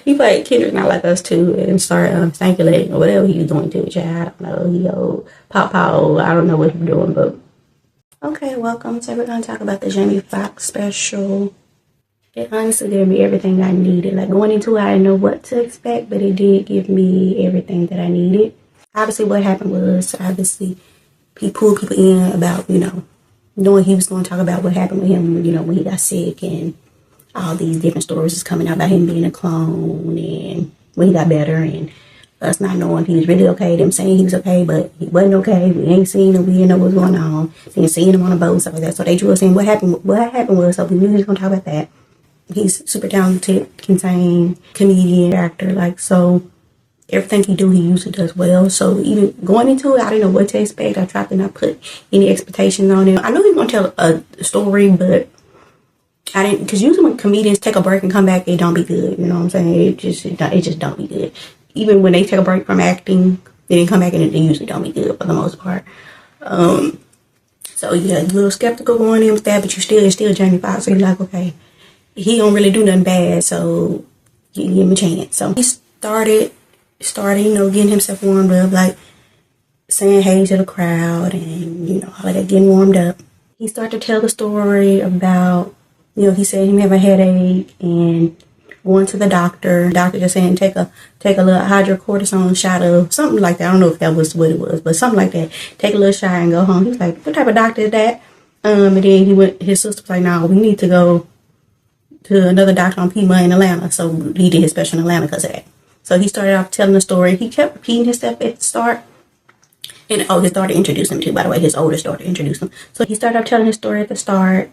He played Kendrick Not Like Us too, and started strangulating or whatever he was doing to a child. I don't know. He old pop. I don't know what he's doing, but okay. Welcome. So we're gonna talk about the Jamie Foxx special. It honestly gave me everything I needed. Like going into it, I didn't know what to expect, but it did give me everything that I needed. Obviously, what happened was he pulled people in about knowing he was going to talk about what happened with him, when he got sick, and all these different stories is coming out about him being a clone and when he got better, and us not knowing if he was really okay, them saying he was okay, but he wasn't okay. We ain't seen him. We didn't know what's going on. We ain't seen him on a boat, stuff like that. So they drew us in. What happened was, so we knew he was going to talk about that. He's super talented, can sing, comedian, actor, so everything he do, he usually does well. So even going into it, I didn't know what to expect. I tried to not put any expectations on him. I knew he was going to tell a story, but I didn't, because usually when comedians take a break and come back, it don't be good. You know what I'm saying? It just don't be good. Even when they take a break from acting, they didn't come back, and it usually don't be good for the most part. So yeah, a little skeptical going in with that, but it's still Jamie Foxx. So you're like, okay, he don't really do nothing bad, so you give him a chance. So he started, getting himself warmed up, saying hey to the crowd and, all of that, getting warmed up. He started to tell the story about, he said he had a headache and going to the doctor. The doctor just saying take a little hydrocortisone shot of something like that. I don't know if that was what it was, but something like that. Take a little shot and go home. He was like, what type of doctor is that? And then his sister was like, no, we need to go to another doctor on Pima in Atlanta. So he did his special in Atlanta because of that. So he started off telling the story. He kept repeating himself at the start. And his daughter introduced him to, by the way, his oldest daughter introduced him. So he started off telling his story at the start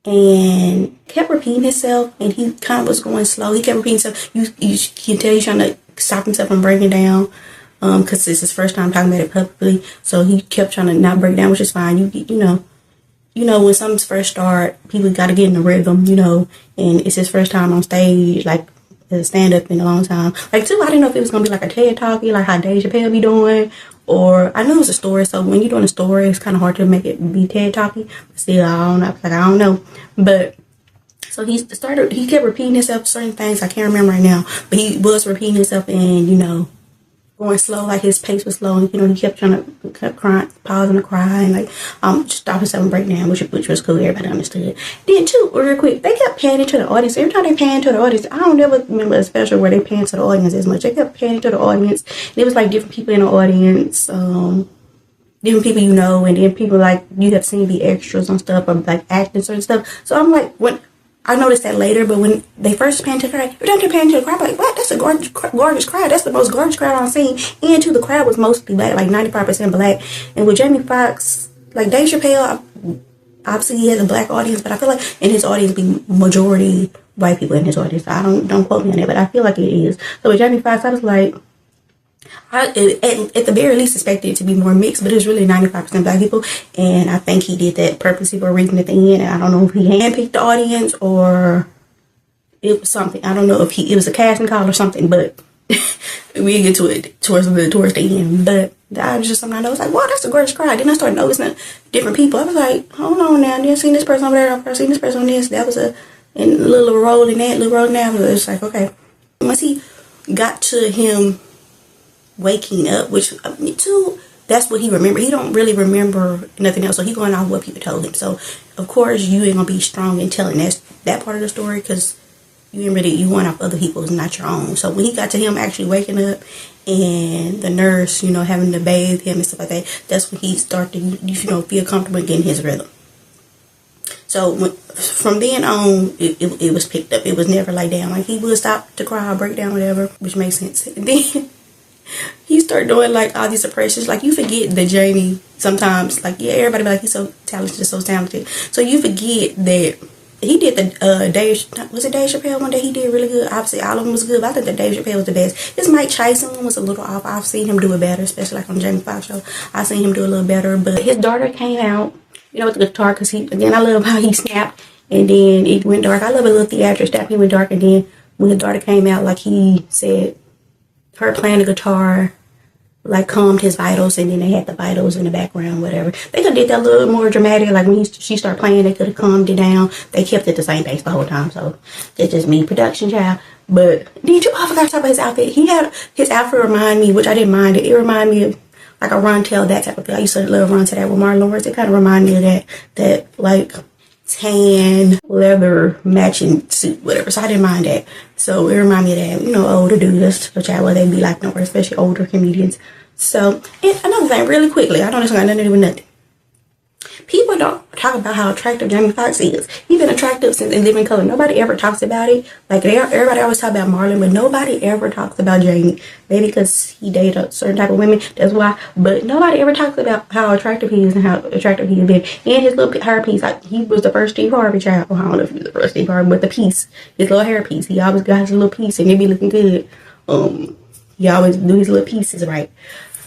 and kept repeating himself, and he kind of was going slow. He kept repeating himself. You can tell he's trying to stop himself from breaking down, because it's his first time talking about it publicly. So he kept trying to not break down, which is fine. When something's first start, people got to get in the rhythm, and it's his first time on stage, as a stand-up in a long time. I didn't know if it was going to be like a TED Talkie, like how Dave Chappelle be doing, or I knew it was a story, so when you're doing a story, it's kind of hard to make it be TED Talkie. Still, I don't know. But, so he kept repeating himself certain things, I can't remember right now, but he was repeating himself and, going slow, his pace was slow, and he kept crying, pausing to cry, and stop himself and break down, which was cool. Everybody understood. Then too, real quick, they kept panning to the audience. Every time they panned to the audience, I don't ever remember a special where they panned to the audience as much. They kept panning to the audience. And it was different people in the audience, different people and then people you have seen be extras on stuff or acting certain stuff. So I'm when I noticed that later, but when they first panned to the crowd, every time they panned to the crowd, I'm what? That's a gorgeous crowd. That's the most gorgeous crowd I've seen. And too, the crowd was mostly black, 95% black. And with Jamie Foxx, Dave Chappelle, obviously he has a black audience, but I feel in his audience be majority white people in his audience. I don't quote me on that, but I feel it is. So with Jamie Foxx, I was at the very least expected it to be more mixed, but it's really 95% black people, and I think he did that purposely for a reason at the end. And I don't know if he handpicked the audience or it was something. I don't know if it was a casting call or something, but we'll get to it towards the end. But that was just something I know. It's wow, that's a gorgeous crowd. Then I started noticing different people. I was hold on now. I've seen this person over there. I've seen this person on this. That was a little role in that, little role in that. It's okay. Once he got to him waking up, which too, that's what he remembered. He don't really remember nothing else, so he going off what people told him. So of course you ain't gonna be strong in telling that part of the story, because you going off other people's, not your own. So when he got to him actually waking up and the nurse having to bathe him and stuff like that, that's when he started to feel comfortable getting his rhythm. So from then on, it was picked up. It was never down. He would stop to cry or break down, whatever, which makes sense. And then he started doing all these impressions. You forget that Jamie sometimes, everybody be he's so talented. So you forget that he did the Dave Chappelle one that he did really good. Obviously all of them was good, but I think that Dave Chappelle was the best. This Mike Tyson one was a little off. I've seen him do it better, especially on the Jamie Foxx show. I've seen him do it a little better, but his daughter came out, with the guitar, because I love how he snapped and then it went dark. I love a little theatrics that he went dark, and then when his daughter came out, he said, her playing the guitar calmed his vitals, and then they had the vitals in the background, whatever. They could have did that a little more dramatic, when she started playing, they could have calmed it down. They kept it the same pace the whole time, so that's just me, production child. But did you? Oh, I forgot to talk about his outfit. He had his outfit remind me, which I didn't mind it. It reminded me of like a Ron Tell, that type of thing. I used to love Ron Tell that with Martin Lawrence. It kind of reminded me of that like tan leather matching suit, whatever. So I didn't mind that. So it reminded me of that, you know, older dudes, which I would they be like nowhere, especially older comedians. So, and another thing, really quickly, I know this got nothing to do with nothing. People don't talk about how attractive Jamie Foxx is. He's been attractive since In Living Color. Nobody ever talks about it. Like, everybody always talk about Marlon, but nobody ever talks about Jamie. Maybe because he dated a certain type of women. That's why. But nobody ever talks about how attractive he is and how attractive he has been. And his little hair piece. Like, he was the first Steve Harvey child. Well, I don't know if he was the first Steve Harvey, but the piece. His little hair piece. He always got his little piece and it be looking good. He always do his little pieces right.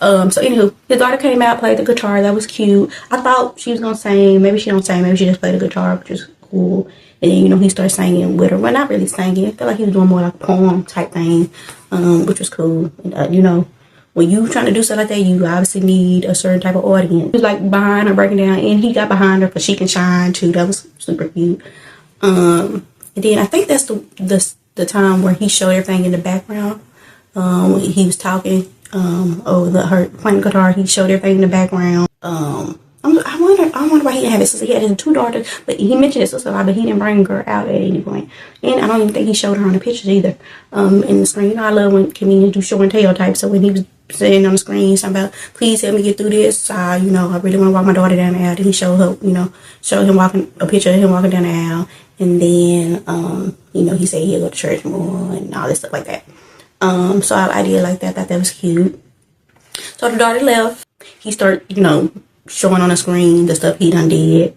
So anywho, his daughter came out, played the guitar. That was cute. I thought she was gonna sing. Maybe she don't sing. Maybe she just played the guitar, which is cool. And then, you know, he started singing with her. Well, not really singing. I feel like he was doing more like a poem type thing, which was cool. And, you know, when you trying to do something like that, you obviously need a certain type of audience. He was like behind her, breaking down, and he got behind her because she can shine too. That was super cute. And then I think that's the time where he showed everything in the background. When he was talking. Her playing guitar, he showed everything in the background. I wonder why he didn't have his sister. He had his 2 daughters, but he mentioned his sister a lot, but he didn't bring her out at any point. And I don't even think he showed her on the pictures either. In the screen, you know, I love when comedians do show and tell type. So when he was sitting on the screen, talking about, please help me get through this. You know, I really want to walk my daughter down the aisle. And he showed her, you know, showed him a picture of him walking down the aisle. And then, you know, he said he'll go to church more and all this stuff like that. So I did like that. I thought that was cute. So the daughter left. He started, you know, showing on the screen the stuff he done did.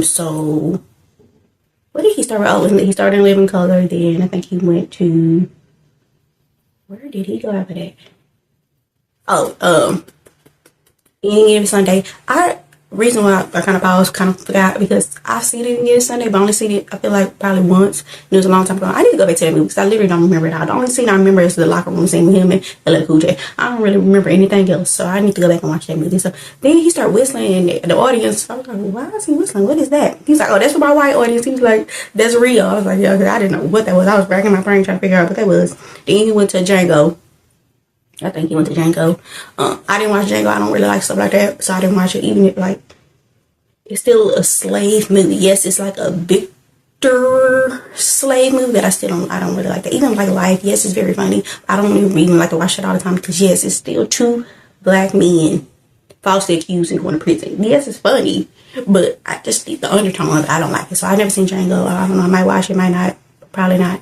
So what did he start with? Oh, he started in Living Color. Then I think he went to, where did he go after that? Oh, Any Given Sunday. Reason why I kind of paused, kind of forgot, because I've seen it again Sunday, but I only seen it, I feel like, probably once. And it was a long time ago. I need to go back to that movie because I literally don't remember it all. The only scene I remember is the locker room scene with him and LL Cool J. I don't really remember anything else, so I need to go back and watch that movie. So then he started whistling, and the audience, I was like, why is he whistling? What is that? He's like, oh, that's for my white audience. He was like, that's real. I was like, yeah, I didn't know what that was. I was racking my brain trying to figure out what that was. Then he went to Django. I think he went to Django. I didn't watch Django. I don't really like stuff like that, so I didn't watch it, even if, like, it's still a slave movie. Yes, it's like a Victor slave movie, but I don't really like that. Even like Life, yes, it's very funny. I don't even like to watch it all the time because yes, it's still 2 black men falsely accused and going to prison. Yes, it's funny, but I just the undertone of it, I don't like it. So I never seen Django. I don't know. I might watch it, might not. Probably not.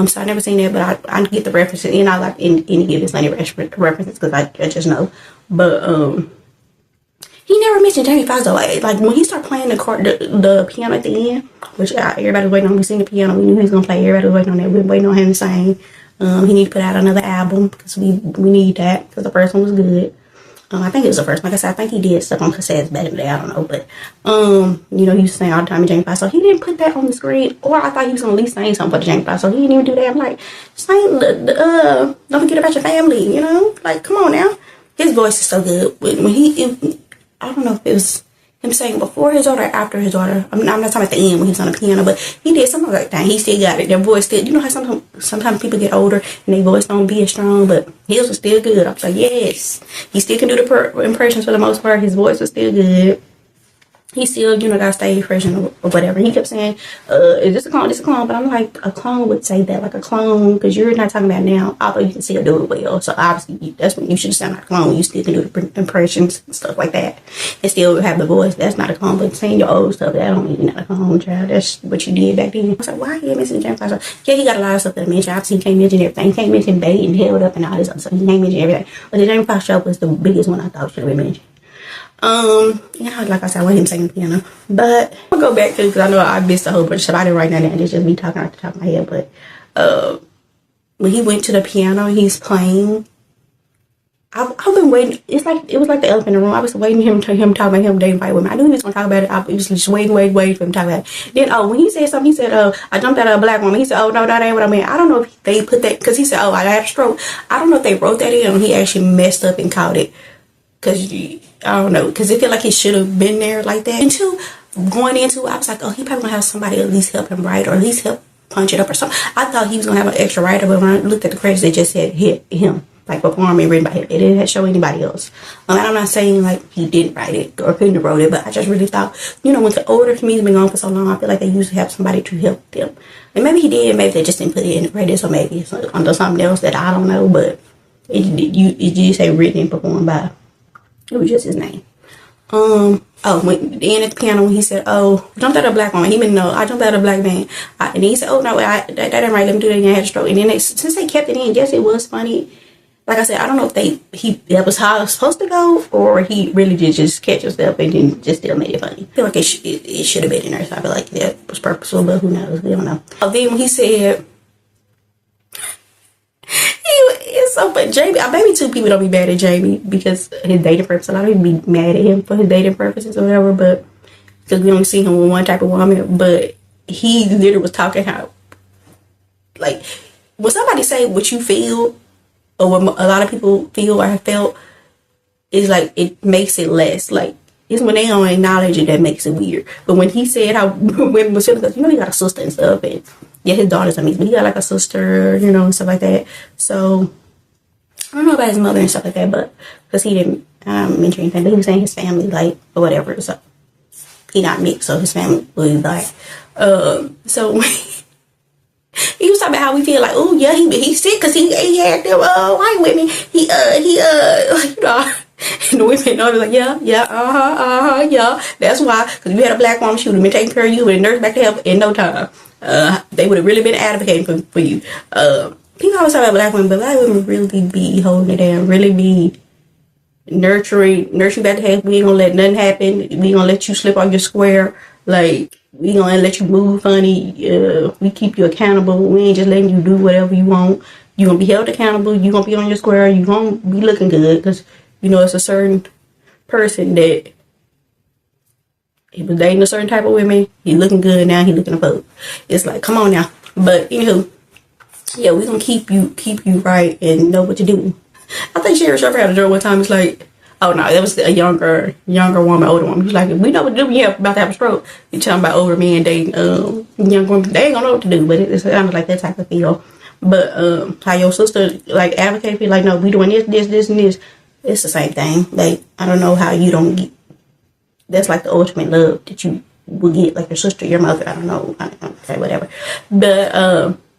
So I never seen that, but I get the references, and I like Any Given Sunday references because I just know. But he never mentioned Jamie Foxx though. Like when he started playing the piano at the end, which everybody was waiting on. We seen the piano. We knew he was gonna play. Everybody was waiting on that. We were waiting on him to sing. He need to put out another album because we need that because the first one was good. I think it was the first one. Like I said, I think he did stuff on cassettes back in the day. I don't know, but you know, he used to sing all the time with Jamie Foxx. So he didn't put that on the screen, or I thought he was gonna at least sing something for the Jamie Foxx. So he didn't even do that. I'm like, sing don't forget about your family. You know, like come on now. His voice is so good. When I don't know if it was him saying before his daughter or after his daughter. I'm not talking about the end when he was on the piano, but he did something like that. He still got it. Their voice still, you know how sometimes people get older and their voice don't be as strong, but his was still good. I was like, yes. He still can do the impressions for the most part. His voice was still good. He still, you know, got stage fresh or whatever. He kept saying, is this a clone? This a clone. But I'm like, a clone would say that, like a clone, because you're not talking about now, although you can still do it well. So obviously, that's when you should sound like a clone. You still can do the impressions and stuff like that. And still have the voice. That's not a clone. But saying your old stuff, that don't mean you're not a clone, child. That's what you did back then. I was like, why are you missing James Foxx? Yeah, he got a lot of stuff that I mentioned. Obviously, he can't mention everything. He can't mention Bait and Held Up and all this other stuff. He can't mention everything. But the James Foxx show was the biggest one I thought should have been mentioned. Yeah, like I said, I want him singing piano, but I'll go back to it because I know I missed a whole bunch of stuff. I didn't write that down. It's just me talking off the top of my head. But when he went to the piano, he's playing. I've been waiting. It was like the elephant in the room. I was waiting for him talk about him dating white women. I knew he was gonna talk about it. I was just waiting for him to talk about it. Then when he said something, he said, I jumped out of a black woman. He said, oh no, that ain't what I meant. I don't know if they put that because he said, I had a stroke. I don't know if they wrote that in or he actually messed up and caught it. Because I don't know, because it feel like he should have been there like that. And two, going into, I was like, oh, he probably gonna have somebody at least help him write or at least help punch it up or something. I thought he was gonna have an extra writer, but when I looked at the credits, they just said him, like performing written by him. It didn't show anybody else. And I'm not saying like he didn't write it or couldn't have wrote it, but I just really thought, you know, when the older comedians been gone for so long, I feel like they usually have somebody to help them. And maybe he did, maybe they just didn't put it in the credits, or maybe it's under something else that I don't know. But it did say written and performed by. It was just his name. Then at the piano when he said, "Oh, jumped out of a black woman," he meant no, I jumped out of a black man. And then he said, "Oh no, that ain't right. Let me do that again. I had a stroke." And then since they kept it in, yes, it was funny. Like I said, I don't know if that was how it was supposed to go, or he really did just catch himself and then just still made it funny. I feel like it should have been in there. So I feel like that was purposeful, but who knows? We don't know. Then when he said. It's so funny. Jamie, maybe two people don't be mad at Jamie because his dating purposes. A lot of people be mad at him for his dating purposes or whatever, but because we only see him with one type of woman. But he literally was talking how, like, when somebody say what you feel or what a lot of people feel or have felt, is like it makes it less. Like, it's when they don't acknowledge it that makes it weird. But when he said how women was feeling, because you know he got a sister and stuff, and yeah, his daughter's amazing, but he got like a sister, you know, and stuff like that. So I don't know about his mother and stuff like that, but because he didn't mention anything, but he was saying his family, like, or whatever. So he not mixed, so his family was black. So he was talking about how we feel like, oh yeah, he sick because he had them white women. He you know. And the women know, they're like, yeah, that's why, because if you had a black woman, she would have been taking care of you and nursed back to health in no time. They would have really been advocating for you. People always talk about black women, but black women really be holding it down, really be nurturing back to health. We ain't gonna let nothing happen. We ain't gonna let you slip on your square. Like, we ain't gonna let you move funny. We keep you accountable. We ain't just letting you do whatever you want. You gonna be held accountable. You gonna be on your square. You gonna be looking good, because you know, it's a certain person that he was dating a certain type of women. He looking good now. He looking a fuck. It's like, come on now. But anywho, yeah, we gonna keep you right and know what to do. I think Sherry Sharp had a joke one time. It's like, oh no, that was a younger woman, older woman. He's like, we know what to do when you're about to have a stroke. You talking about older men dating young women. They ain't gonna know what to do. But it's kind of like that type of feel. But how your sister like advocate for you, like, no, we doing this and this. It's the same thing. Like, I don't know how you don't get. That's like the ultimate love that you will get, like your sister, your mother. I don't know. Okay, whatever. But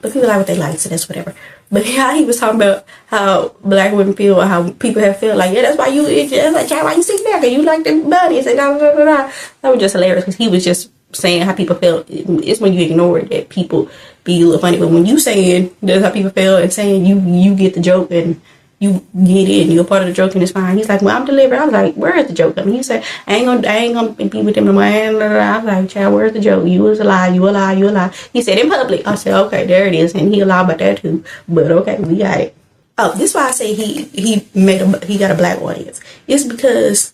people like what they like, so that's whatever. But yeah, he was talking about how black women feel, or how people have felt like, yeah, that's why you. It's like, why you sit there? Cause you like the bunny. It's like, da, da, da, da. That was just hilarious, because he was just saying how people felt. It's when you ignore it that people be a little funny. But when you saying that's how people feel and saying you get the joke and you get it and you're part of the joke and it's fine. He's like, well, I'm delivered. I was like, where is the joke? I mean, he said, I ain't gonna be with them no more. I was like, child, where's the joke? You was a lie, you a lie, you a lie. He said in public. I said, okay, there it is. And he a lie about that too. But okay, we got it. Oh, this is why I say he got a black audience. It's because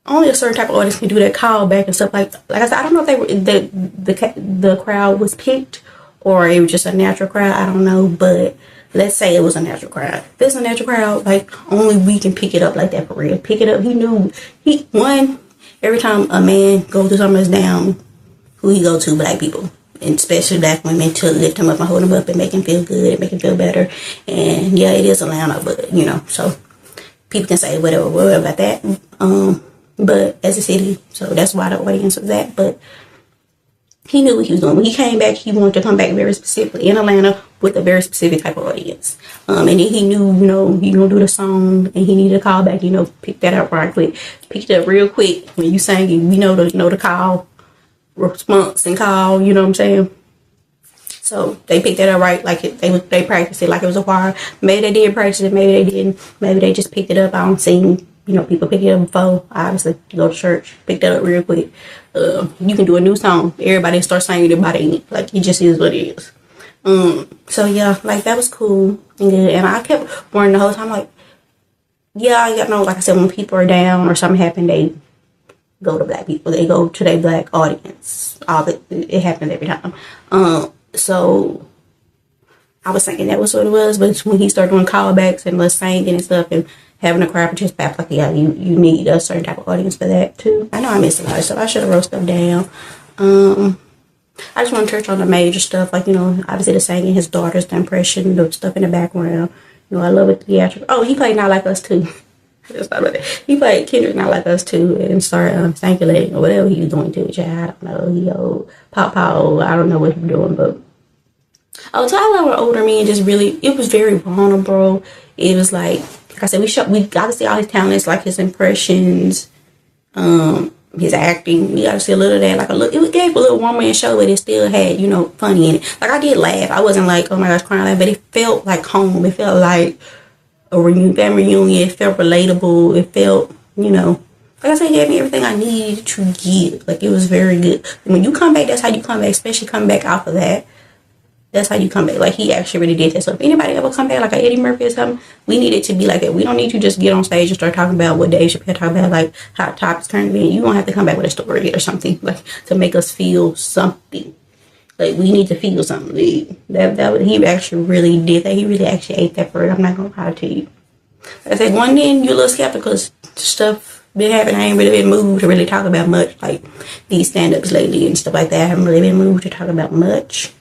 only a certain type of audience can do that call back and stuff like I said. I don't know if they were the crowd was picked or it was just a natural crowd. I don't know, but let's say it was a natural crowd. If it's a natural crowd, like, only we can pick it up like that for real. Pick it up. He knew. Every time a man goes through something that's down, who he go to? Black people. And especially black women, to lift him up and hold him up and make him feel good and make him feel better. And yeah, it is Atlanta, but you know, so people can say whatever about that. But as a city, so that's why the audience was that. But he knew what he was doing. When he came back, he wanted to come back very specifically in Atlanta with a very specific type of audience. And then he knew, you know, he gonna do the song and he needed to call back, you know, pick that up right quick. Picked it up real quick. When you sang it, we know the call, response and call, you know what I'm saying? So they picked that up right, like they practiced it like it was a choir. Maybe they did practice it, maybe they didn't. Maybe they just picked it up. I don't see, you know, people pick it up before. Obviously, you go to church, pick that up real quick. You can do a new song. Everybody start singing it by the end. Like, it just is what it is. So yeah, like, that was cool and good. And I kept warning the whole time, like, yeah, you know, like I said, when people are down or something happened, they go to black people. They go to their black audience. It happens every time. So I was thinking that was what it was, but when he started doing callbacks and us singing and stuff and having a crowd participate, like, yeah, you need a certain type of audience for that too. I know I missed a lot of stuff. I should have wrote stuff down. I just want to touch on the major stuff, like, you know, obviously the singing, his daughter's, the impression, the stuff in the background. You know, I love it, theatrics. Oh, he played Not Like Us too. I just thought about that. He played Kendrick Not Like Us too, and started sangulating or whatever he was doing to it. I don't know. He old, pop, I don't know what he was doing, but oh, so I love an older man. Just really, it was very vulnerable. It was like I said, we got to see all his talents, like his impressions, his acting. We got to see a little of that, like it gave a little one man show, but it still had, you know, funny in it. Like I did laugh. I wasn't like, oh my gosh, crying, but it felt like home. It felt like a family reunion. It felt relatable. It felt, you know, like I said, it gave me everything I needed to give. Like it was very good. And when you come back, that's how you come back, especially coming back off of that. That's how you come back. Like, he actually really did that. So if anybody ever come back like a Eddie Murphy or something, we need it to be like that. We don't need to just get on stage and start talking about what Dave Chappelle talk about, like hot topics currently. You don't have to come back with a story or something, like, to make us feel something. Like, we need to feel something. He actually really did that. He really actually ate that bird. I'm not gonna lie to you. Like I said, one thing, you're a little skeptical because stuff been happening. I ain't really been moved to really talk about much, like these stand-ups lately and stuff like that. I haven't really been moved to talk about much.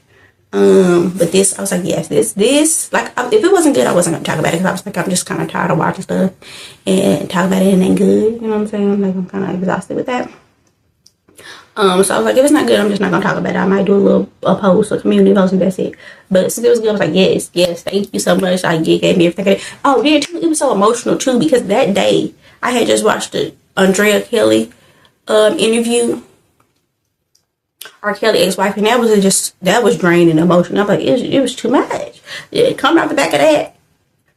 But this, I was like, yes, this, like, if it wasn't good, I wasn't gonna talk about it, because I was like, I'm just kind of tired of watching stuff and talk about it and it ain't good, you know what I'm saying? Like, I'm kind of exhausted with that. So I was like, if it's not good, I'm just not gonna talk about it. I might do a post, a community post, and that's it. But since it was good, I was like, yes, thank you so much. I gave me everything. Oh, yeah, too, it was so emotional too, because that day I had just watched the Andrea Kelly interview, R. Kelly ex-wife, and that was draining emotional. I'm like, it was too much. Yeah, coming out the back of that,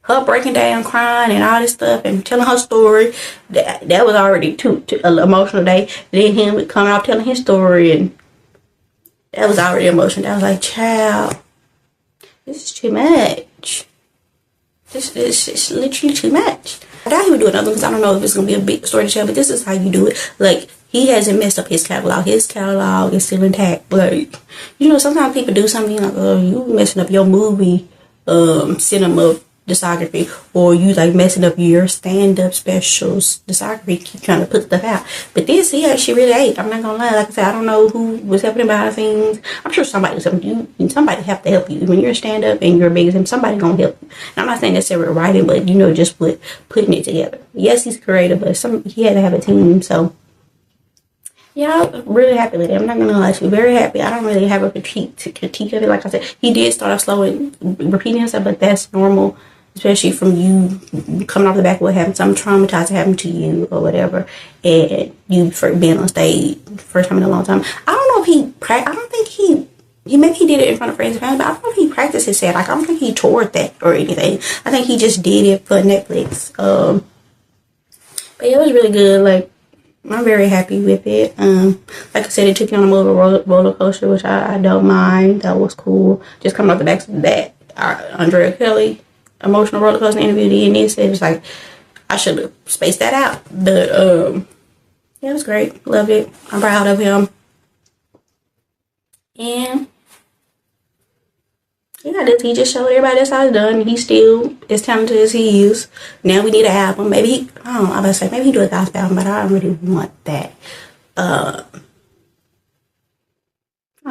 her breaking down, crying, and all this stuff, and telling her story, that was already too an emotional day. Then him coming out telling his story, and that was already emotional. I was like, child, this is too much. This is literally too much. I thought he would do another one, because I don't know if it's gonna be a big story to tell, but this is how you do it. Like, he hasn't messed up his catalog. His catalog is still intact. Like, you know, sometimes people do something like, oh, you messing up your movie cinema discography, or you like messing up your stand-up specials discography, keep trying to put stuff out. But this, he actually really ate. I'm not gonna lie. Like I said, I don't know who was helping him behind the scenes. I'm sure somebody was helping you. Somebody have to help you when you're a stand-up and you're big as him. Somebody gonna help you. And I'm not saying necessarily writing, but you know, just putting it together. Yes, he's creative, but he had to have a team. So yeah, I'm really happy with it. I'm not gonna lie to you, very happy. I don't really have a critique of it. Like I said, he did start off slow and repeating himself, but that's normal. Especially from you coming off the back of what happened, something traumatizing happened to you or whatever, and you for being on stage first time in a long time. I don't know if I don't think he maybe he did it in front of friends and family, but I don't know if he practiced his set. Like, I don't think he toured that or anything. I think he just did it for Netflix. But yeah, it was really good. Like, I'm very happy with it. Like I said, it took you on a more of a roller coaster, which I don't mind. That was cool. Just coming off the back of that, Andrea Kelly emotional roller coaster interview, and it was like, I should have spaced that out. But yeah, it was great. Loved it. I'm proud of him. And yeah, he just showed everybody that's how it's done. He still as talented as he is. Now we need an album. Maybe I was about to say, maybe he do a gospel album, but I don't really want that. I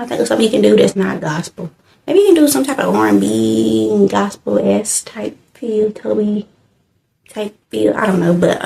think of something he can do that's not gospel. Maybe he can do some type of R&B, gospel-esque type feel, Toby type feel. I don't know, but